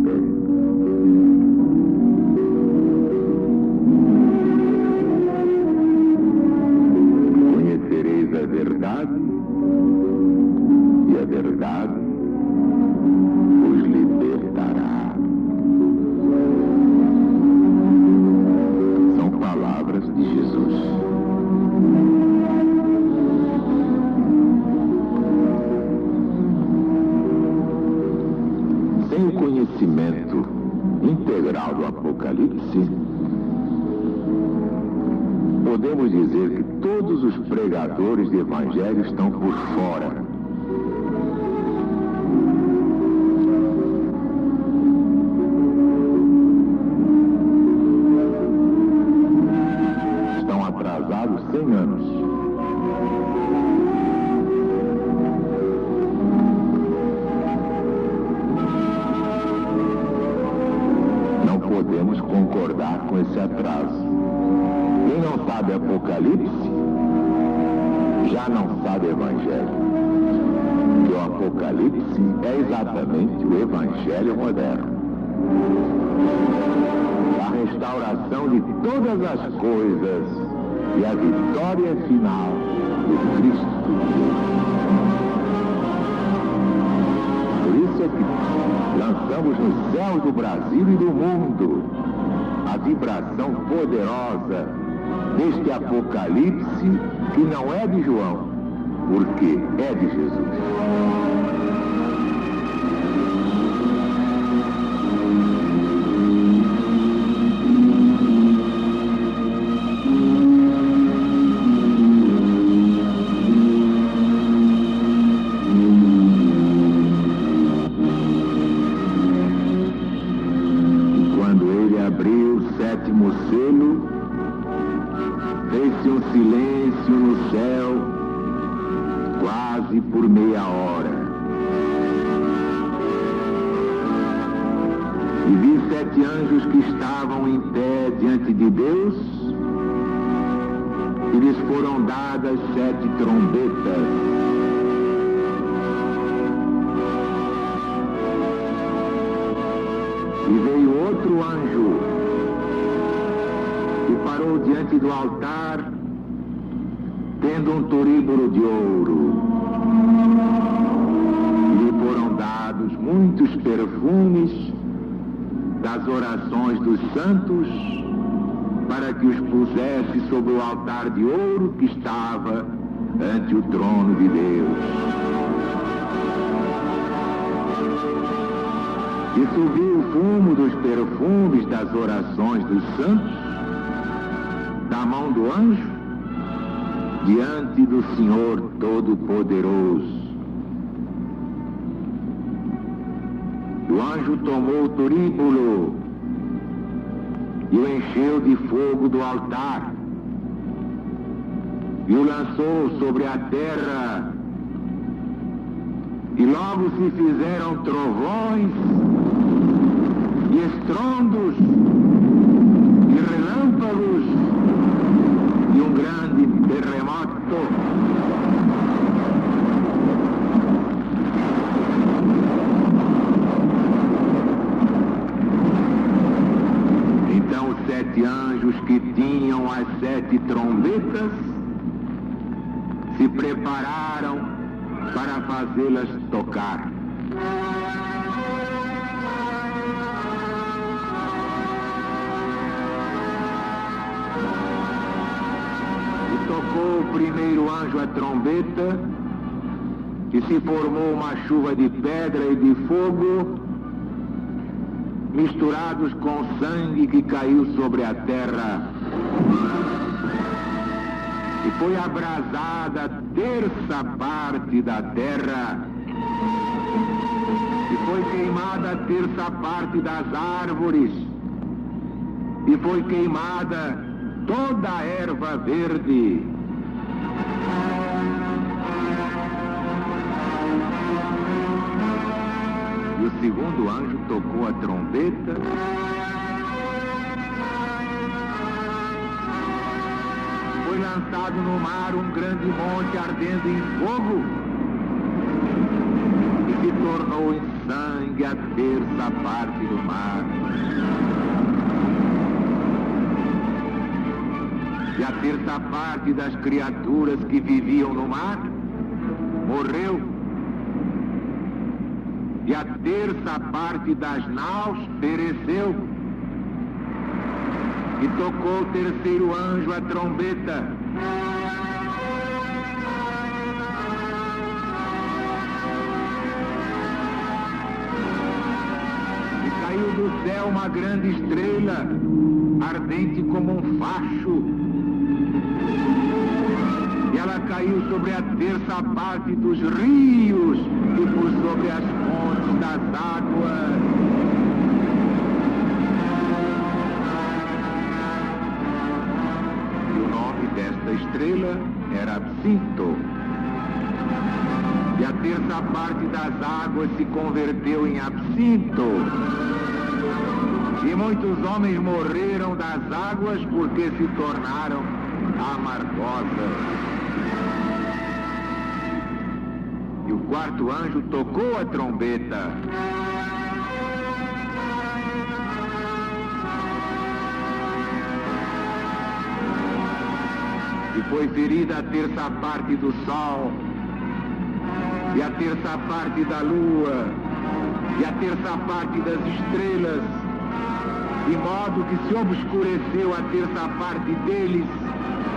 pé. Conhecereis a verdade, e a verdade os libertará. São palavras de Jesus. Sem o conhecimento integral do Apocalipse, podemos dizer que todos os pregadores de evangelho estão por fora. Estão atrasados 100 anos. Não podemos concordar com esse atraso. Quem não sabe Apocalipse, já não sabe Evangelho. Porque o Apocalipse é exatamente o Evangelho moderno. A restauração de todas as coisas e a vitória final de Cristo. Por isso é que lançamos nos céus do Brasil e do mundo a vibração poderosa deste Apocalipse, que não é de João, porque é de Jesus. E quando ele abriu o sétimo selo, fez-se um silêncio no céu, quase por meia hora. E vi 7 anjos que estavam em pé diante de Deus, e lhes foram dadas 7 trombetas. E veio outro anjo, e parou diante do altar, tendo um turíbulo de ouro. E lhe foram dados muitos perfumes das orações dos santos, para que os pusesse sobre o altar de ouro que estava ante o trono de Deus. E subiu o fumo dos perfumes das orações dos santos da mão do anjo diante do Senhor Todo-Poderoso. O anjo tomou o turíbulo e o encheu de fogo do altar e o lançou sobre a terra, e logo se fizeram trovões e estrondos e relâmpagos e um grande terremoto. Então os 7 anjos que tinham as 7 trombetas se prepararam para fazê-las tocar. Tocou o primeiro anjo a trombeta, e se formou uma chuva de pedra e de fogo, misturados com sangue que caiu sobre a terra. E foi abrasada a 1/3 parte da terra, e foi queimada a 1/3 parte das árvores, e foi queimada toda a erva verde. E o segundo anjo tocou a trombeta, foi lançado no mar um grande monte ardendo em fogo, e se tornou em sangue a terça parte do mar. E a terça parte das criaturas que viviam no mar morreu. E a terça parte das naus pereceu. E tocou o terceiro anjo a trombeta. E caiu do céu uma grande estrela, ardente como um facho. E ela caiu sobre a terça parte dos rios e por sobre as fontes das águas. Desta estrela era Absinto. E a terça parte das águas se converteu em absinto. E muitos homens morreram das águas porque se tornaram amargosas. E o quarto anjo tocou a trombeta. E foi ferida a terça parte do sol, e a terça parte da lua, e a terça parte das estrelas, de modo que se obscureceu a terça parte deles,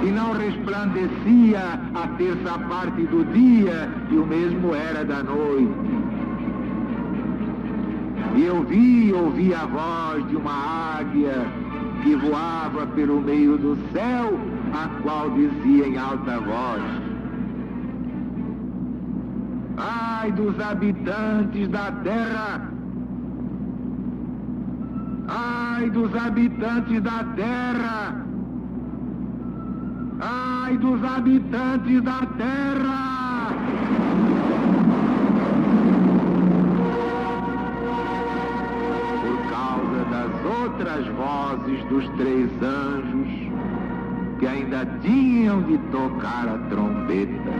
e não resplandecia a terça parte do dia, e o mesmo era da noite. E eu ouvi a voz de uma águia que voava pelo meio do céu, a qual dizia em alta voz: ai dos habitantes da terra! Ai dos habitantes da terra! Ai dos habitantes da terra! Por causa das outras vozes dos três anjos que ainda tinham de tocar a trombeta.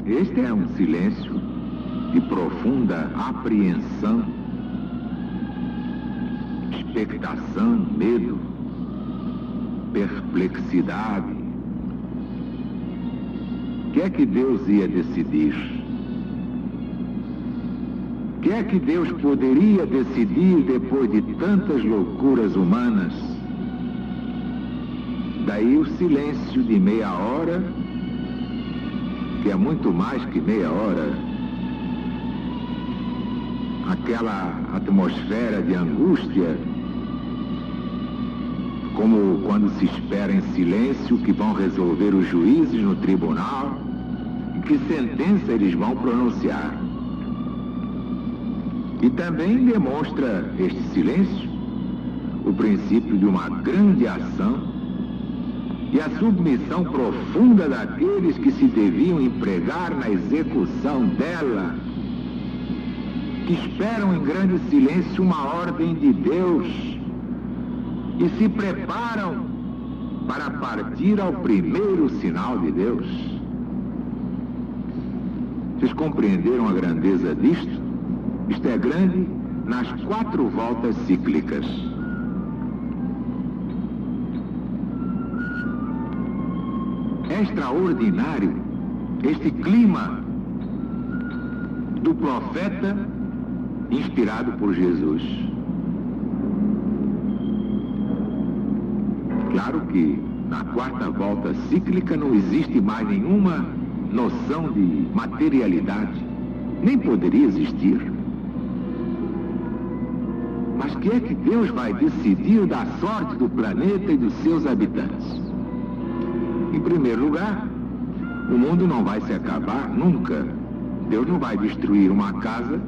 Este é um silêncio de profunda apreensão, expectação, medo, perplexidade. O que é que Deus ia decidir? O que é que Deus poderia decidir depois de tantas loucuras humanas? Daí o silêncio de meia hora, que é muito mais que meia hora. Aquela atmosfera de angústia, como quando se espera em silêncio que vão resolver os juízes no tribunal e que sentença eles vão pronunciar. E também demonstra este silêncio o princípio de uma grande ação e a submissão profunda daqueles que se deviam empregar na execução dela, que esperam em grande silêncio uma ordem de Deus e se preparam para partir ao primeiro sinal de Deus. Vocês compreenderam a grandeza disto? Isto é grande nas 4 voltas cíclicas. É extraordinário este clima do profeta inspirado por Jesus. Claro que na quarta volta cíclica não existe mais nenhuma noção de materialidade. Nem poderia existir. Mas que é que Deus vai decidir da sorte do planeta e dos seus habitantes? Em primeiro lugar, o mundo não vai se acabar nunca. Deus não vai destruir uma casa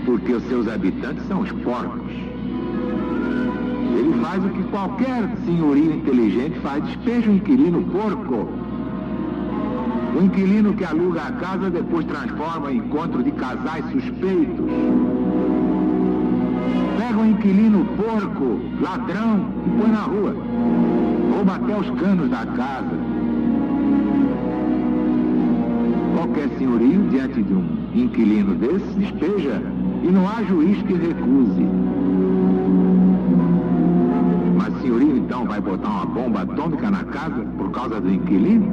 porque os seus habitantes são os porcos. Ele faz o que qualquer senhorio inteligente faz: despeja o inquilino porco. O inquilino que aluga a casa depois transforma em encontro de casais suspeitos. Pega o inquilino porco, ladrão, e põe na rua. Rouba até os canos da casa. Qualquer senhorio, diante de um inquilino desse, despeja, e não há juiz que recuse. Mas o senhorio, então, vai botar uma bomba atômica na casa por causa do inquilino?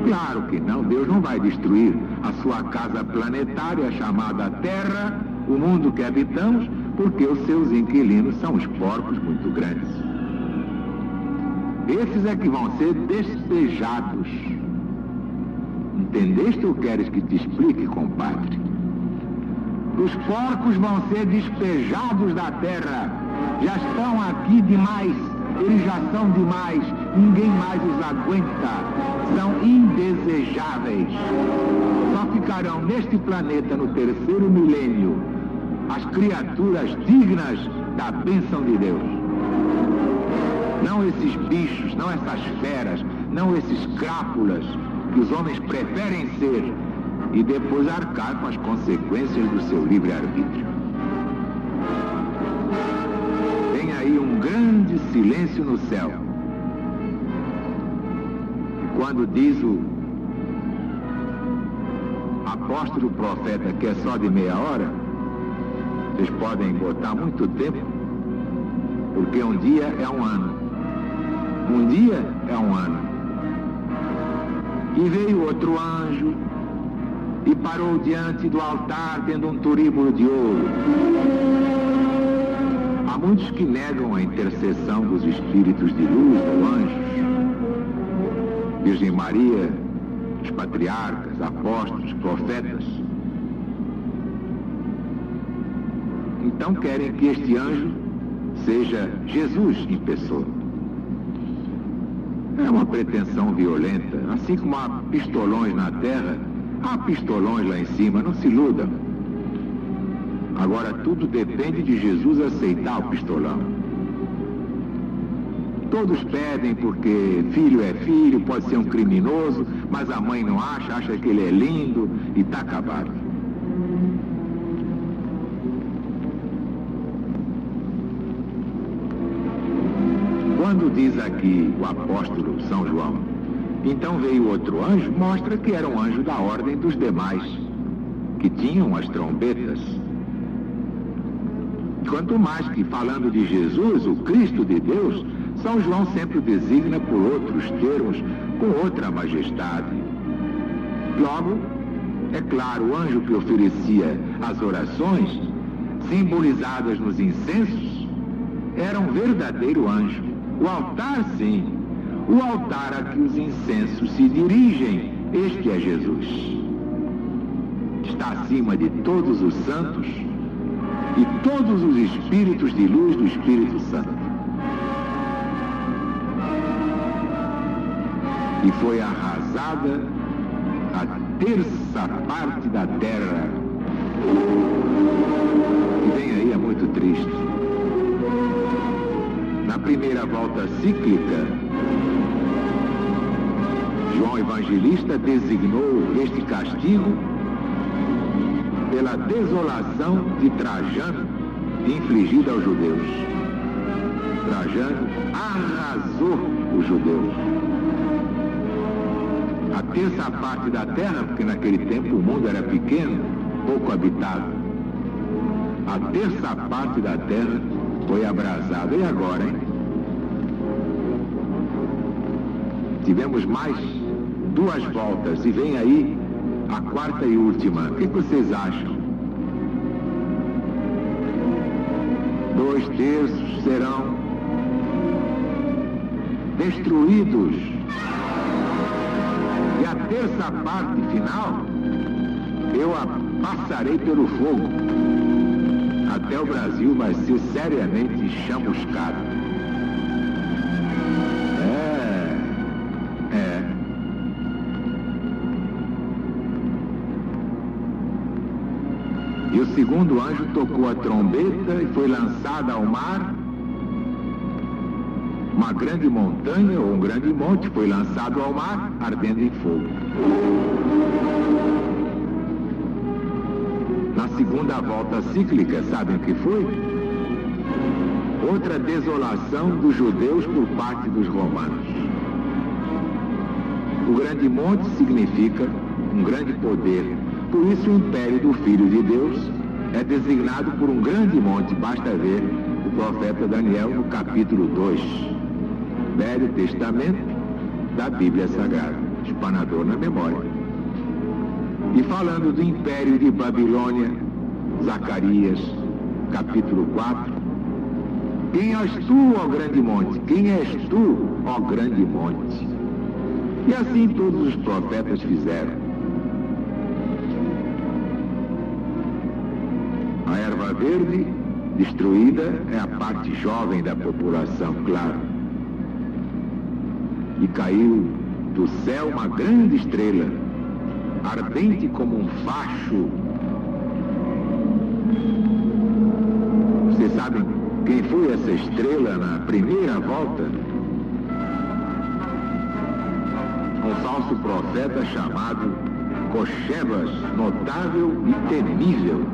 Claro que não. Deus não vai destruir a sua casa planetária chamada Terra, o mundo que habitamos, porque os seus inquilinos são os porcos muito grandes. Esses é que vão ser despejados. Entendeste ou queres que te explique, compadre? Os porcos vão ser despejados da terra. Já estão aqui demais. Eles já são demais. Ninguém mais os aguenta. São indesejáveis. Só ficarão neste planeta no terceiro milênio as criaturas dignas da bênção de Deus. Não esses bichos, não essas feras, não esses crápulas que os homens preferem ser e depois arcar com as consequências do seu livre-arbítrio. Tem aí um grande silêncio no céu. Quando diz o apóstolo profeta que é só de meia hora, vocês podem botar muito tempo, porque um dia é um ano. Um dia é um ano. E veio outro anjo e parou diante do altar tendo um turíbulo de ouro. Há muitos que negam a intercessão dos espíritos de luz, ou anjos, Virgem Maria, os patriarcas, apóstolos, profetas. Então querem que este anjo seja Jesus em pessoa. É uma pretensão violenta. Assim como há pistolões na terra, há pistolões lá em cima, não se iludam. Agora tudo depende de Jesus aceitar o pistolão. Todos pedem porque filho é filho, pode ser um criminoso, mas a mãe não acha que ele é lindo e está acabado. Quando diz aqui o apóstolo São João, então veio outro anjo, mostra que era um anjo da ordem dos demais, que tinham as trombetas. Quanto mais que falando de Jesus, o Cristo de Deus, São João sempre o designa por outros termos, com outra majestade. Logo, é claro, o anjo que oferecia as orações, simbolizadas nos incensos, era um verdadeiro anjo. O altar, sim, o altar a que os incensos se dirigem, este é Jesus. Está acima de todos os santos e todos os espíritos de luz do Espírito Santo. E foi arrasada a terça parte da terra. E vem aí, é muito triste. Na primeira volta cíclica, João Evangelista designou este castigo pela desolação de Trajano infligida aos judeus. Trajano arrasou os judeus. A terça parte da terra, porque naquele tempo o mundo era pequeno, pouco habitado. A terça parte da terra foi abrasada. E agora, hein? Tivemos mais 2 voltas e vem aí a quarta e última. O que vocês acham? 2 terços serão destruídos. E a terça parte final, eu a passarei pelo fogo. Até o Brasil vai ser seriamente chamuscado. E o segundo anjo tocou a trombeta e foi lançada ao mar. Uma grande montanha ou um grande monte foi lançado ao mar, ardendo em fogo. Na segunda volta cíclica, sabem o que foi? Outra desolação dos judeus por parte dos romanos. O grande monte significa um grande poder. Por isso o império do Filho de Deus é designado por um grande monte. Basta ver o profeta Daniel no capítulo 2, Velho Testamento da Bíblia Sagrada, espanador na memória. E falando do império de Babilônia, Zacarias, capítulo 4, quem és tu, ó grande monte? Quem és tu, ó grande monte? E assim todos os profetas fizeram. A erva verde, destruída, é a parte jovem da população, claro. E caiu do céu uma grande estrela, ardente como um facho. Vocês sabem quem foi essa estrela na primeira volta? Um falso profeta chamado Cochebas, notável e temível.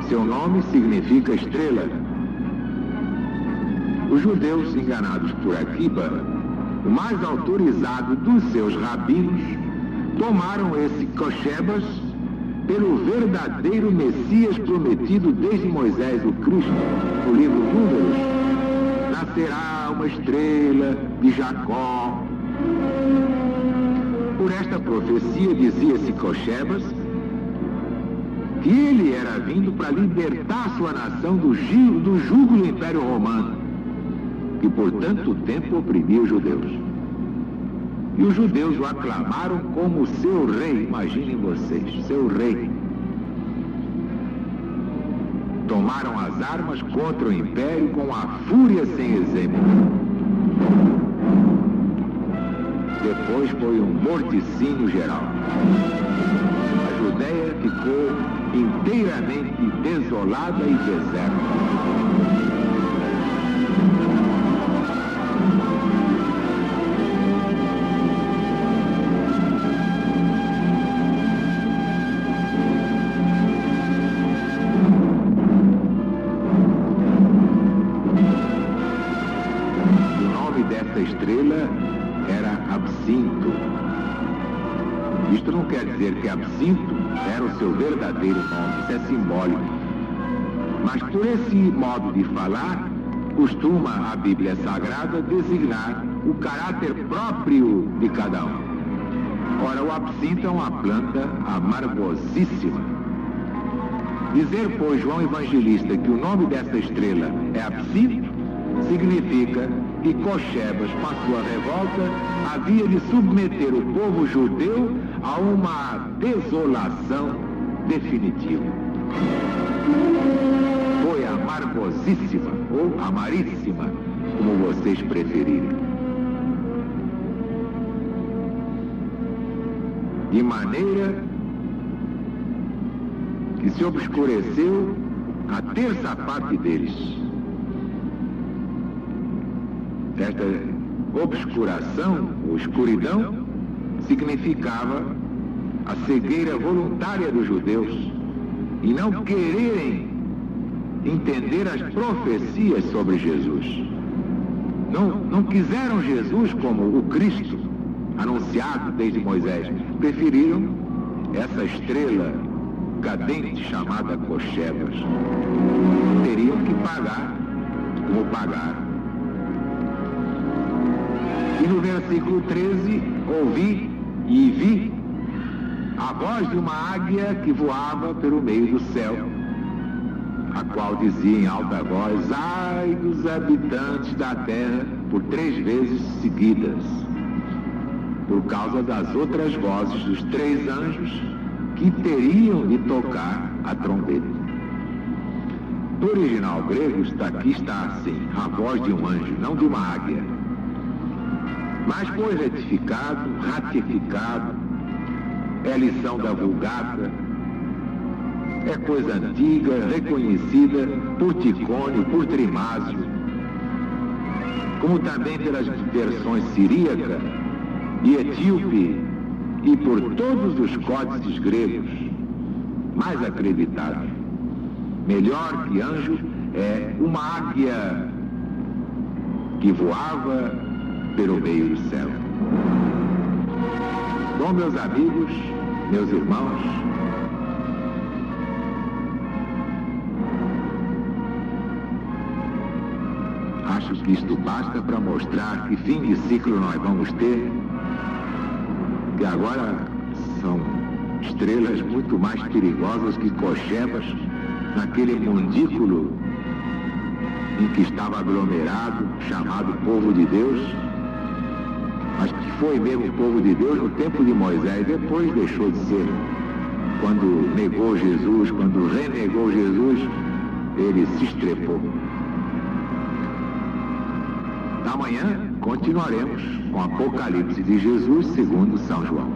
Seu nome significa estrela. Os judeus, enganados por Aquiba, o mais autorizado dos seus rabinos, tomaram esse Cochebas pelo verdadeiro Messias prometido desde Moisés, o Cristo. No livro Números, nascerá uma estrela de Jacó. Por esta profecia dizia-se Cochebas que ele era vindo para libertar sua nação do jugo do Império Romano, que por tanto tempo oprimia os judeus. E os judeus o aclamaram como seu rei. Imaginem vocês, seu rei. Tomaram as armas contra o Império com a fúria sem exemplo. Depois foi um morticínio geral. A Judéia ficou inteiramente desolada e deserta. Dessa estrela era Absinto. Isto não quer dizer que Absinto era o seu verdadeiro nome, isso é simbólico. Mas por esse modo de falar, costuma a Bíblia Sagrada designar o caráter próprio de cada um. Ora, o absinto é uma planta amargosíssima. Dizer, pois, João Evangelista que o nome dessa estrela é Absinto, significa que Cochebas, com a sua revolta, havia de submeter o povo judeu a uma desolação definitiva. Foi amargosíssima, ou amaríssima, como vocês preferirem. De maneira que se obscureceu a terça parte deles. Esta obscuração, ou escuridão, significava a cegueira voluntária dos judeus e não quererem entender as profecias sobre Jesus. Não quiseram Jesus como o Cristo anunciado desde Moisés. Preferiram essa estrela cadente chamada Cochebas. Teriam que pagar como pagaram. E no versículo 13, ouvi e vi a voz de uma águia que voava pelo meio do céu. a qual dizia em alta voz: ai dos habitantes da terra, por 3 vezes seguidas, por causa das outras vozes dos 3 anjos que teriam de tocar a trombeta. No original grego aqui está assim, a voz de um anjo, não de uma águia. Mas foi ratificado, é lição da Vulgata, é coisa antiga, reconhecida por Ticônio, por Trimásio, como também pelas versões siríaca e etíope e por todos os códices gregos mais acreditados. Melhor que anjo é uma águia que voava pelo meio do céu. Bom, meus amigos, meus irmãos, acho que isto basta para mostrar que fim de ciclo nós vamos ter, que agora são estrelas muito mais perigosas que cochebas naquele mundículo em que estava aglomerado, chamado povo de Deus, mas que foi mesmo o povo de Deus no tempo de Moisés, depois deixou de ser. Quando negou Jesus, quando renegou Jesus, ele se estrepou. Amanhã continuaremos com o Apocalipse de Jesus segundo São João.